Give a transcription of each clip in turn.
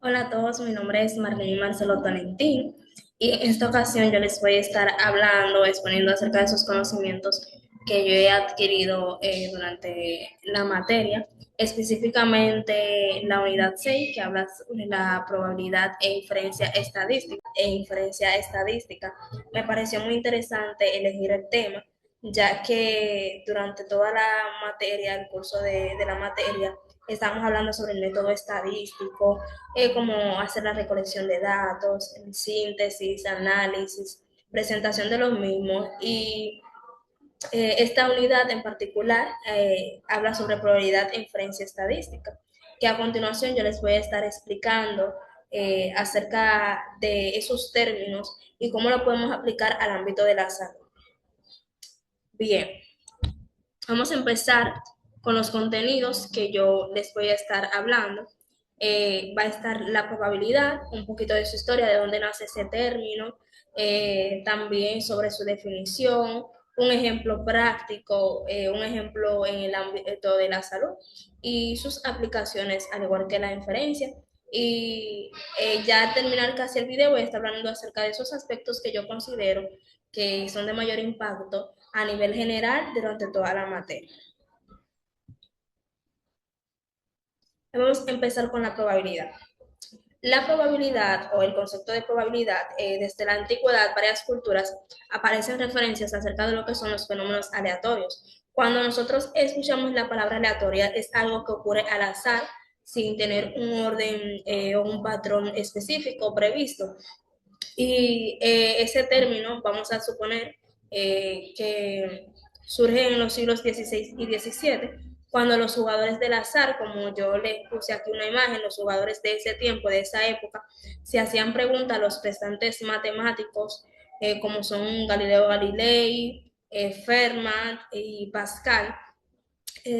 Hola a todos, mi nombre es Marlene Marcelo Tolentín y en esta ocasión yo les voy a estar hablando, exponiendo acerca de esos conocimientos que yo he adquirido durante la materia, específicamente la unidad 6 que habla sobre la probabilidad e inferencia estadística. Me pareció muy interesante elegir el tema, ya que durante toda la materia, el curso de la materia, estamos hablando sobre el método estadístico, como hacer la recolección de datos, síntesis, análisis, presentación de los mismos y esta unidad en particular habla sobre probabilidad e inferencia estadística, que a continuación yo les voy a estar explicando acerca de esos términos y cómo lo podemos aplicar al ámbito de la salud. Bien, vamos a empezar con los contenidos que yo les voy a estar hablando. Va a estar la probabilidad, un poquito de su historia, de dónde nace ese término, también sobre su definición, un ejemplo práctico, un ejemplo en el ámbito de la salud y sus aplicaciones, al igual que la inferencia. Y ya al terminar casi el video voy a estar hablando acerca de esos aspectos que yo considero que son de mayor impacto a nivel general durante toda la materia. Vamos a empezar con la probabilidad. La probabilidad o el concepto de probabilidad, desde la antigüedad, varias culturas aparecen referencias acerca de lo que son los fenómenos aleatorios. Cuando nosotros escuchamos la palabra aleatoria, es algo que ocurre al azar, sin tener un orden o un patrón específico previsto. Y ese término, vamos a suponer que surge en los siglos XVI y XVII, cuando los jugadores del azar, como yo les puse aquí una imagen, los jugadores de ese tiempo, de esa época, se hacían preguntas a los pensantes matemáticos, como son Galileo Galilei, Fermat y Pascal,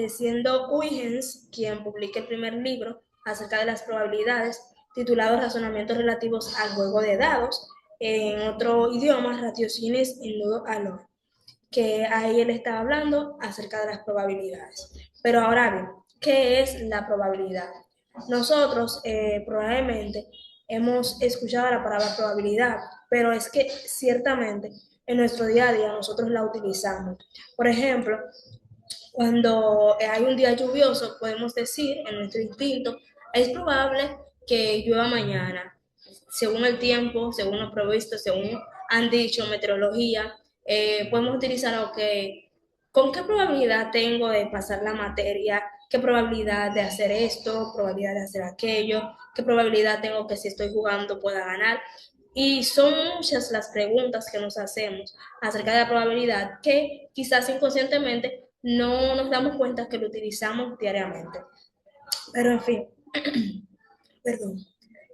siendo Huygens quien publica el primer libro acerca de las probabilidades, titulado Razonamientos relativos al juego de dados, en otro idioma, Ratiocines en nudo alor, que ahí él estaba hablando acerca de las probabilidades. Pero ahora bien, ¿qué es la probabilidad? Nosotros probablemente hemos escuchado la palabra probabilidad, pero es que ciertamente en nuestro día a día nosotros la utilizamos. Por ejemplo, cuando hay un día lluvioso, podemos decir en nuestro instinto, es probable que llueva mañana, según el tiempo, según lo previsto, según han dicho meteorología, podemos utilizar, ok, ¿con qué probabilidad tengo de pasar la materia? ¿Qué probabilidad de hacer esto? ¿Probabilidad de hacer aquello? ¿Qué probabilidad tengo que si estoy jugando pueda ganar? Y son muchas las preguntas que nos hacemos acerca de la probabilidad que quizás inconscientemente no nos damos cuenta que lo utilizamos diariamente. Pero en fin, perdón.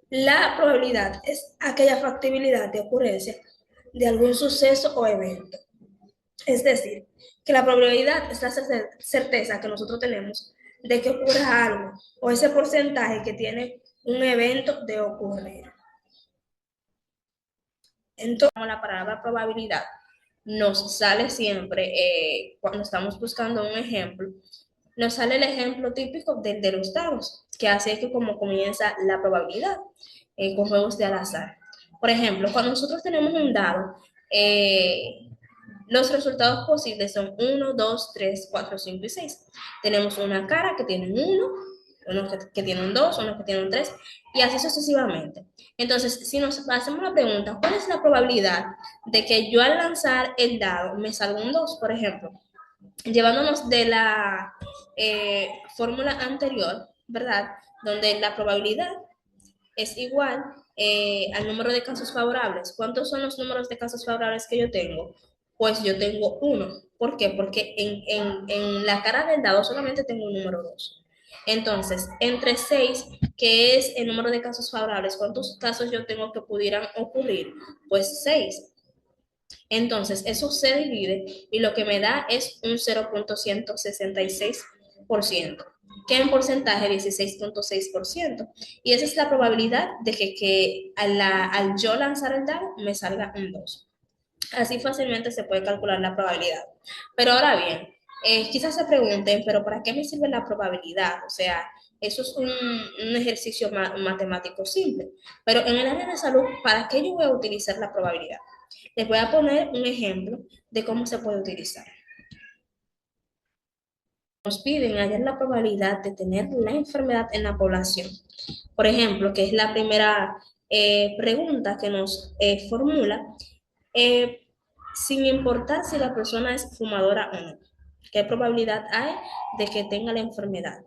La probabilidad es aquella factibilidad de ocurrencia de algún suceso o evento. Es decir, que la probabilidad es la certeza que nosotros tenemos de que ocurra algo o ese porcentaje que tiene un evento de ocurrir. Entonces, la palabra probabilidad nos sale siempre cuando estamos buscando un ejemplo, nos sale el ejemplo típico de los dados, que así es que como comienza la probabilidad con juegos de al azar. Por ejemplo, cuando nosotros tenemos un dado, los resultados posibles son uno, 2, 3, 4, 5 y 6. Tenemos una cara que tiene un 1, uno que tiene un 2, uno que tiene un 3, y así sucesivamente. Entonces, si nos hacemos la pregunta, ¿cuál es la probabilidad de que yo al lanzar el dado me salga un 2, por ejemplo? Llevándonos de la fórmula anterior, ¿verdad? Donde la probabilidad es igual al número de casos favorables. ¿Cuántos son los números de casos favorables que yo tengo? Pues yo tengo uno. ¿Por qué? Porque en la cara del dado solamente tengo un número 2. Entonces, entre 6, que es el número de casos favorables, ¿cuántos casos yo tengo que pudieran ocurrir? Pues 6. Entonces, eso se divide y lo que me da es un 0.166%, que en porcentaje 16.6%. Y esa es la probabilidad de que al yo lanzar el dado me salga un 2. Así fácilmente se puede calcular la probabilidad. Pero ahora bien, Quizás se pregunten, pero ¿para qué me sirve la probabilidad? O sea, eso es un ejercicio matemático simple. Pero en el área de salud, ¿para qué yo voy a utilizar la probabilidad? Les voy a poner un ejemplo de cómo se puede utilizar. Nos piden hallar la probabilidad de tener la enfermedad en la población. Por ejemplo, que es la primera pregunta que nos formula, eh, sin importar si la persona es fumadora o no. ¿Qué probabilidad hay de que tenga la enfermedad?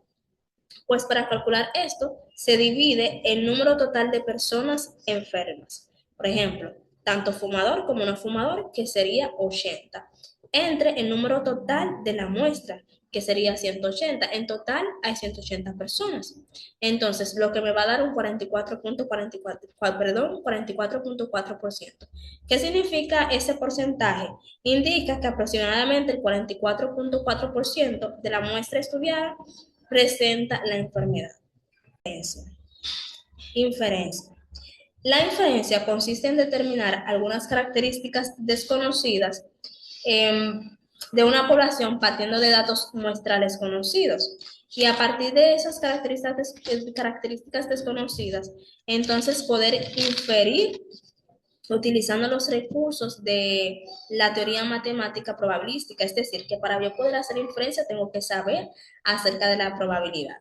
Pues para calcular esto, se divide el número total de personas enfermas. Por ejemplo, tanto fumador como no fumador, que sería 80, entre el número total de la muestra, que sería 180. En total hay 180 personas. Entonces, lo que me va a dar un 44.44, perdón, 44.4%. ¿Qué significa ese porcentaje? Indica que aproximadamente el 44.4% de la muestra estudiada presenta la enfermedad. Inferencia. La inferencia consiste en determinar algunas características desconocidas eh, de una población partiendo de datos muestrales conocidos. Y a partir de esas características desconocidas, entonces poder inferir utilizando los recursos de la teoría matemática probabilística, es decir, que para yo poder hacer inferencia tengo que saber acerca de la probabilidad.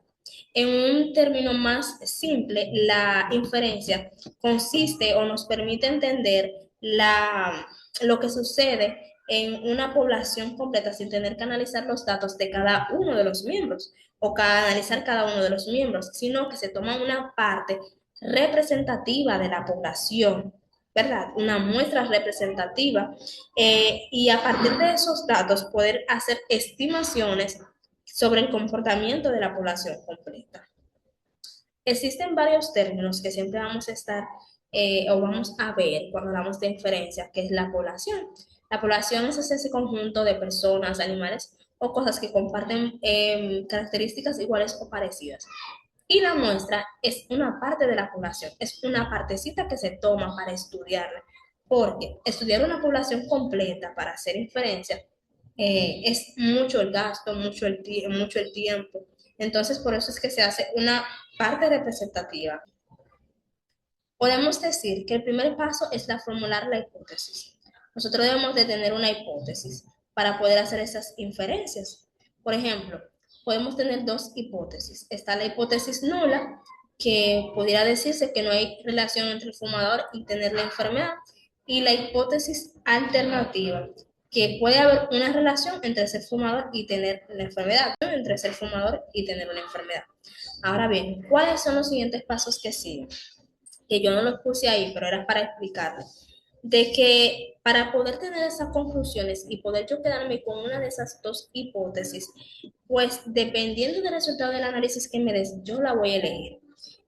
En un término más simple, la inferencia consiste o nos permite entender lo que sucede en una población completa sin tener que analizar los datos de cada uno de los miembros o analizar cada uno de los miembros, sino que se toma una parte representativa de la población, ¿verdad? Una muestra representativa y a partir de esos datos poder hacer estimaciones sobre el comportamiento de la población completa. Existen varios términos que siempre vamos a estar o vamos a ver cuando hablamos de inferencia, que es la población. La población es ese conjunto de personas, animales o cosas que comparten características iguales o parecidas. Y la muestra es una parte de la población, es una partecita que se toma para estudiarla, porque estudiar una población completa para hacer inferencia es mucho el gasto, mucho el tiempo. Entonces, por eso es que se hace una parte representativa. Podemos decir que el primer paso es la formular la hipótesis. Nosotros debemos de tener una hipótesis para poder hacer esas inferencias. Por ejemplo, podemos tener dos hipótesis. Está la hipótesis nula, que pudiera decirse que no hay relación entre el fumador y tener la enfermedad, y la hipótesis alternativa, que puede haber una relación entre ser fumador y tener la enfermedad, ¿no? Entre ser fumador y tener una enfermedad. Ahora bien, ¿cuáles son los siguientes pasos que siguen? Que yo no los puse ahí, pero era para explicarles, de que para poder tener esas conclusiones y poder yo quedarme con una de esas dos hipótesis, pues dependiendo del resultado del análisis que me des, yo la voy a elegir.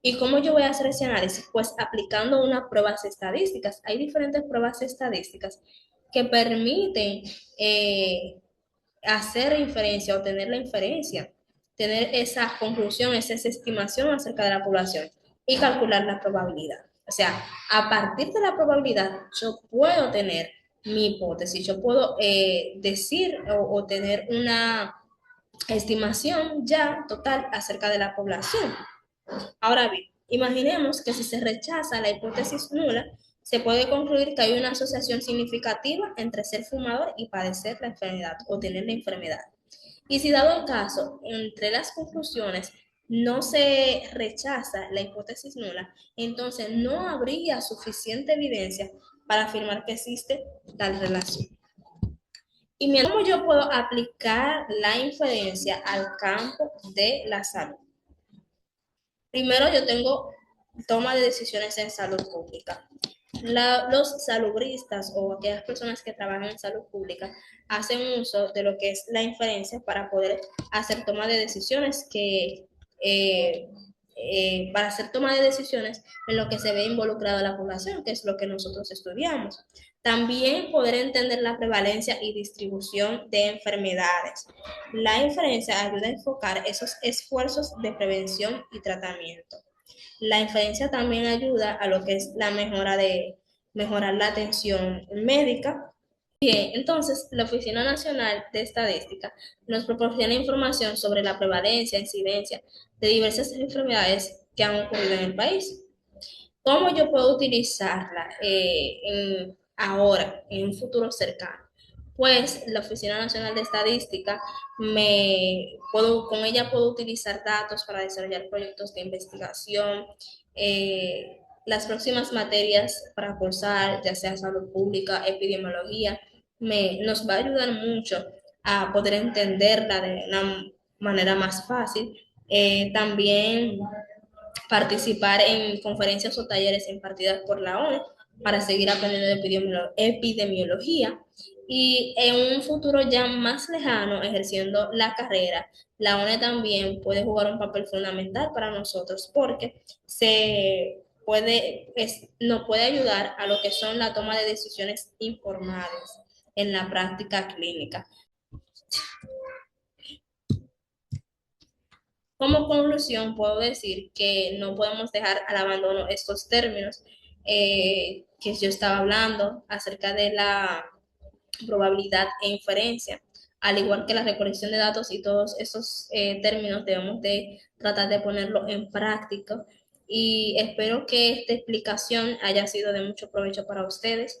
¿Y cómo yo voy a hacer ese análisis? Pues aplicando unas pruebas estadísticas. Hay diferentes pruebas estadísticas que permiten hacer inferencia o tener la inferencia, tener esa conclusión, esa estimación acerca de la población y calcular la probabilidad. O sea, a partir de la probabilidad yo puedo tener mi hipótesis, yo puedo decir o tener una estimación ya total acerca de la población. Ahora bien, imaginemos que si se rechaza la hipótesis nula, se puede concluir que hay una asociación significativa entre ser fumador y padecer la enfermedad o tener la enfermedad. Y si dado el caso, entre las conclusiones no se rechaza la hipótesis nula, entonces no habría suficiente evidencia para afirmar que existe tal relación. Y mira cómo yo puedo aplicar la inferencia al campo de la salud. Primero yo tengo toma de decisiones en salud pública. Los salubristas o aquellas personas que trabajan en salud pública hacen uso de lo que es la inferencia para poder hacer toma de decisiones para hacer toma de decisiones en lo que se ve involucrado la población, que es lo que nosotros estudiamos. También poder entender la prevalencia y distribución de enfermedades. La inferencia ayuda a enfocar esos esfuerzos de prevención y tratamiento. La inferencia también ayuda a lo que es la mejora de mejorar la atención médica Bien, entonces la Oficina Nacional de Estadística nos proporciona información sobre la prevalencia, incidencia de diversas enfermedades que han ocurrido en el país. ¿Cómo yo puedo utilizarla ahora, en un futuro cercano? Pues la Oficina Nacional de Estadística con ella puedo utilizar datos para desarrollar proyectos de investigación, las próximas materias para cursar, ya sea salud pública, epidemiología, nos va a ayudar mucho a poder entenderla de una manera más fácil. También participar en conferencias o talleres impartidas por la ONU para seguir aprendiendo de epidemiología y en un futuro ya más lejano, ejerciendo la carrera, la ONU también puede jugar un papel fundamental para nosotros porque nos puede ayudar a lo que son la toma de decisiones informadas en la práctica clínica. Como conclusión, puedo decir que no podemos dejar al abandono estos términos que yo estaba hablando acerca de la probabilidad e inferencia, al igual que la recolección de datos y todos esos términos debemos de tratar de ponerlo en práctica y espero que esta explicación haya sido de mucho provecho para ustedes.